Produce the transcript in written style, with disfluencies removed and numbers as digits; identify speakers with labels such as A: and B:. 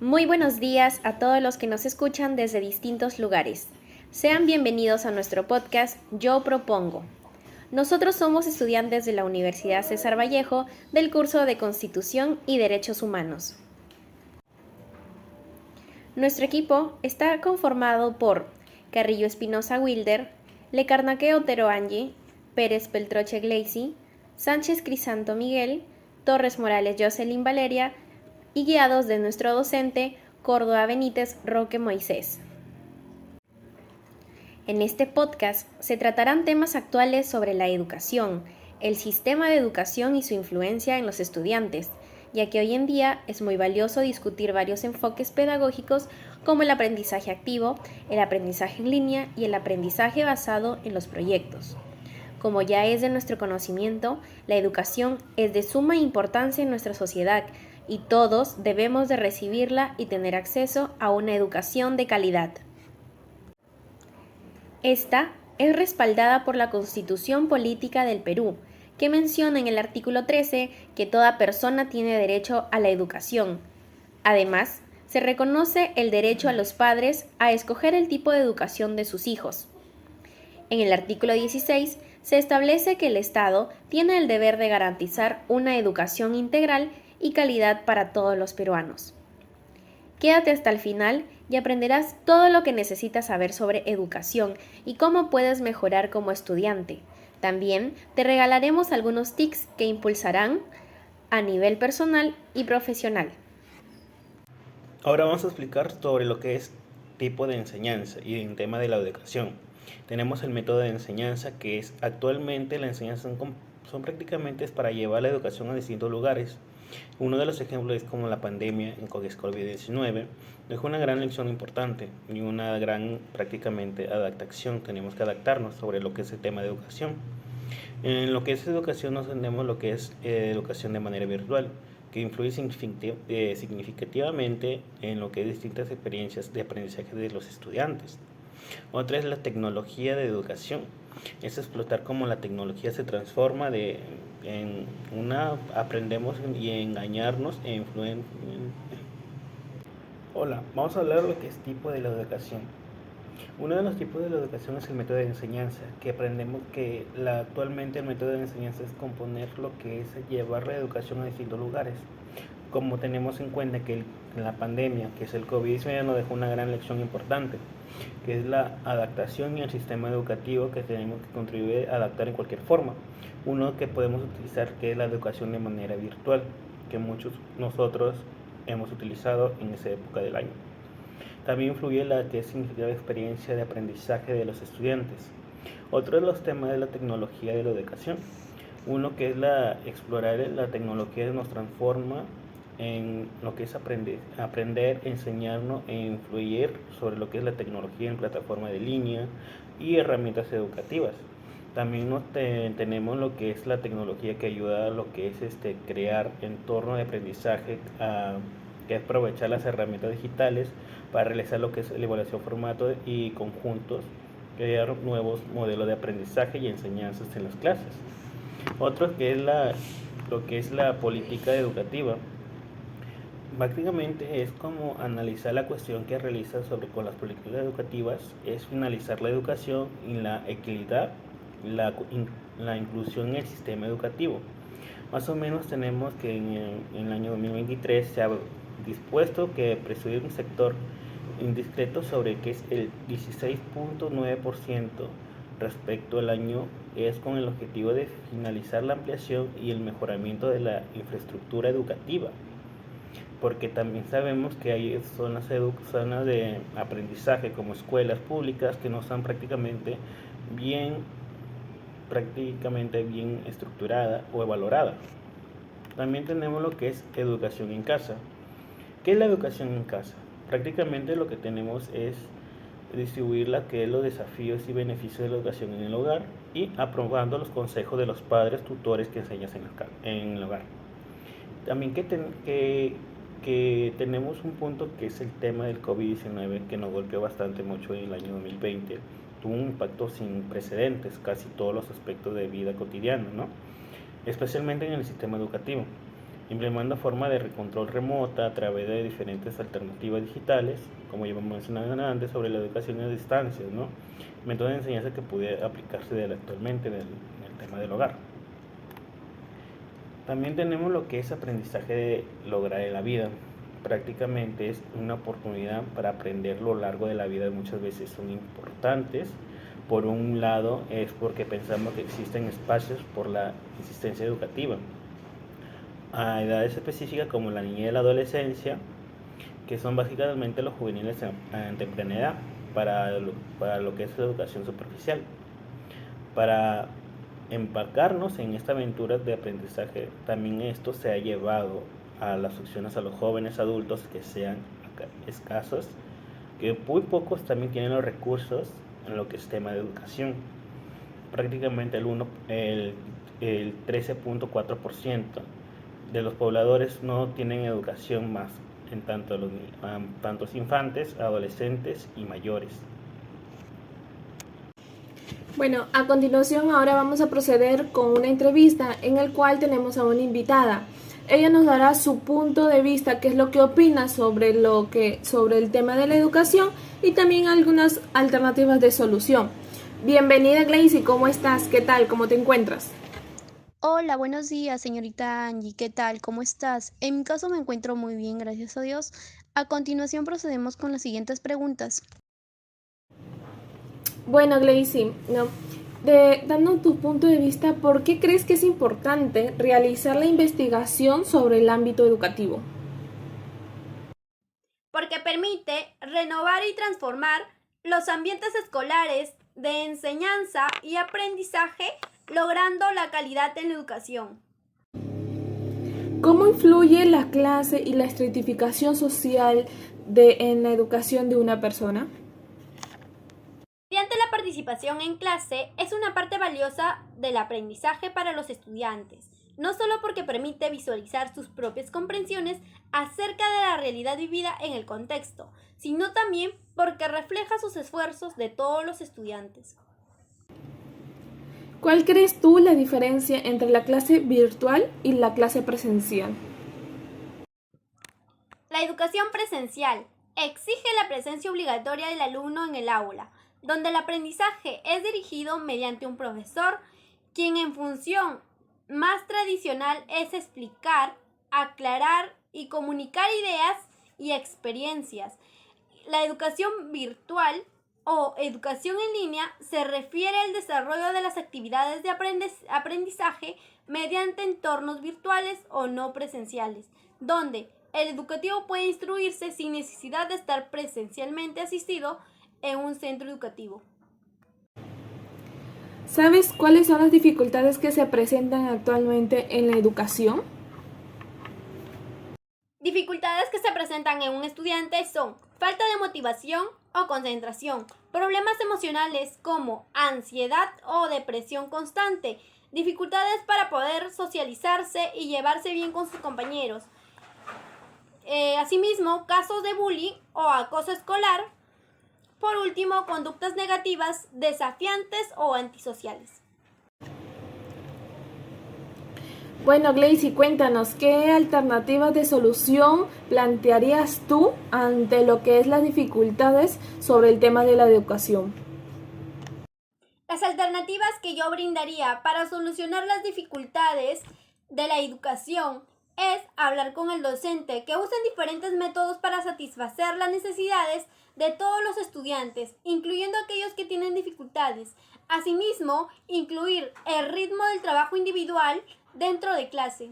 A: Muy buenos días a todos los que nos escuchan desde distintos lugares. Sean bienvenidos a nuestro podcast Yo Propongo. Nosotros somos estudiantes de la Universidad César Vallejo del curso de Constitución y Derechos Humanos. Nuestro equipo está conformado por Carrillo Espinosa Wilder, Lecarnaque Otero Angie, Pérez Peltroche Gleisi, Sánchez Crisanto Miguel, Torres Morales Jocelyn Valeria y guiados de nuestro docente Córdoba Benítez Roque Moisés. En este podcast se tratarán temas actuales sobre la educación, el sistema de educación y su influencia en los estudiantes, ya que hoy en día es muy valioso discutir varios enfoques pedagógicos como el aprendizaje activo, el aprendizaje en línea y el aprendizaje basado en los proyectos. Como ya es de nuestro conocimiento, la educación es de suma importancia en nuestra sociedad y todos debemos de recibirla y tener acceso a una educación de calidad. Esta es respaldada por la Constitución Política del Perú, que menciona en el artículo 13 que toda persona tiene derecho a la educación. Además, se reconoce el derecho a los padres a escoger el tipo de educación de sus hijos. En el artículo 16 se establece que el Estado tiene el deber de garantizar una educación integral y calidad para todos los peruanos. Quédate hasta el final y aprenderás todo lo que necesitas saber sobre educación y cómo puedes mejorar como estudiante. También te regalaremos algunos tips que impulsarán a nivel personal y profesional.
B: Ahora vamos a explicar sobre lo que es tipo de enseñanza y en tema de la educación. Tenemos el método de enseñanza que es actualmente la enseñanza son prácticamente es para llevar la educación a distintos lugares. Uno de los ejemplos es como la pandemia en COVID-19, dejó una gran lección importante y una gran prácticamente adaptación. Tenemos que adaptarnos sobre lo que es el tema de educación. En lo que es educación nos entendemos lo que es educación de manera virtual, que influye significativamente en lo que es distintas experiencias de aprendizaje de los estudiantes. Otra es la tecnología de educación. Es explotar cómo la tecnología se transforma aprendemos y engañarnos e influir. Hola, vamos a hablar de lo que es tipo de la educación. Uno de los tipos de la educación es el método de enseñanza, que aprendemos que actualmente el método de enseñanza es componer lo que es llevar la educación a distintos lugares. Como tenemos en cuenta que la pandemia, que es el COVID-19, nos dejó una gran lección importante, que es la adaptación y el sistema educativo que tenemos que contribuir a adaptar en cualquier forma. Uno que podemos utilizar que es la educación de manera virtual, que muchos nosotros hemos utilizado en esa época del año. También influye la que es significativa experiencia de aprendizaje de los estudiantes. Otro de los temas de la tecnología de la educación. Uno que es explorar la tecnología que nos transforma en lo que es aprender, enseñarnos e influir sobre lo que es la tecnología en plataformas de línea y herramientas educativas. También tenemos lo que es la tecnología que ayuda a lo que es crear entornos de aprendizaje, que es aprovechar las herramientas digitales para realizar lo que es la evaluación formato y conjuntos, crear nuevos modelos de aprendizaje y enseñanzas en las clases. Otro que es lo que es la política educativa. Prácticamente es como analizar la cuestión que realiza con las políticas educativas, es finalizar la educación y la equidad, la inclusión en el sistema educativo. Más o menos tenemos que en el año 2023 se ha dispuesto que presidir un sector indiscreto sobre que es el 16.9% respecto al año, es con el objetivo de finalizar la ampliación y el mejoramiento de la infraestructura educativa, porque también sabemos que hay zonas de aprendizaje como escuelas públicas que no están prácticamente bien estructurada o valorada. También tenemos lo que es educación en casa. ¿Qué es la educación en casa? Prácticamente lo que tenemos es distribuir los desafíos y beneficios de la educación en el hogar y aprobando los consejos de los padres tutores que enseñan en el hogar. También que tenemos un punto que es el tema del COVID-19, que nos golpeó bastante mucho en el año 2020. Tuvo un impacto sin precedentes, casi todos los aspectos de vida cotidiana, ¿no? Especialmente en el sistema educativo. implementando formas de control remota a través de diferentes alternativas digitales, como ya mencionado antes, sobre la educación a distancia, ¿no? Método de enseñanza que puede aplicarse actualmente en el tema del hogar. También tenemos lo que es aprendizaje de lograr en la vida. Prácticamente es una oportunidad para aprender a lo largo de la vida, muchas veces son importantes. Por un lado es porque pensamos que existen espacios por la existencia educativa a edades específicas como la niñez y la adolescencia, que son básicamente los juveniles en temprana edad para lo que es la educación superficial. Para embarcarnos en esta aventura de aprendizaje, también esto se ha llevado a las opciones a los jóvenes adultos que sean escasos, que muy pocos también tienen los recursos en lo que es tema de educación. Prácticamente el 13.4% de los pobladores no tienen educación más en tantos infantes, adolescentes y mayores.
C: Bueno, a continuación ahora vamos a proceder con una entrevista en el cual tenemos a una invitada. Ella nos dará su punto de vista, qué es lo que opina sobre el tema de la educación y también algunas alternativas de solución. Bienvenida, Glacy, ¿cómo estás? ¿Qué tal? ¿Cómo te encuentras?
D: Hola, buenos días, señorita Angie. ¿Qué tal? ¿Cómo estás? En mi caso me encuentro muy bien, gracias a Dios. A continuación procedemos con las siguientes preguntas.
C: Bueno, Glacy, no. Dando tu punto de vista, ¿por qué crees que es importante realizar la investigación sobre el ámbito educativo?
E: Porque permite renovar y transformar los ambientes escolares de enseñanza y aprendizaje, logrando la calidad en la educación.
C: ¿Cómo influye la clase y la estratificación social en la educación de una persona?
E: Mediante la participación en clase es una parte valiosa del aprendizaje para los estudiantes, no solo porque permite visualizar sus propias comprensiones acerca de la realidad vivida en el contexto, sino también porque refleja sus esfuerzos de todos los estudiantes.
C: ¿Cuál crees tú la diferencia entre la clase virtual y la clase presencial?
E: La educación presencial exige la presencia obligatoria del alumno en el aula, donde el aprendizaje es dirigido mediante un profesor, quien en función más tradicional es explicar, aclarar y comunicar ideas y experiencias. La educación virtual o educación en línea se refiere al desarrollo de las actividades de aprendizaje mediante entornos virtuales o no presenciales, donde el educativo puede instruirse sin necesidad de estar presencialmente asistido en un centro educativo.
C: ¿Sabes cuáles son las dificultades que se presentan actualmente en la educación?
E: Dificultades que se presentan en un estudiante son falta de motivación o concentración, problemas emocionales como ansiedad o depresión constante, dificultades para poder socializarse y llevarse bien con sus compañeros. Asimismo, casos de bullying o acoso escolar. Por último, conductas negativas, desafiantes o antisociales.
C: Bueno, Glacy, cuéntanos, ¿qué alternativas de solución plantearías tú ante lo que es las dificultades sobre el tema de la educación?
E: Las alternativas que yo brindaría para solucionar las dificultades de la educación es hablar con el docente, que usen diferentes métodos para satisfacer las necesidades de todos los estudiantes, incluyendo aquellos que tienen dificultades. Asimismo, incluir el ritmo del trabajo individual dentro de clase.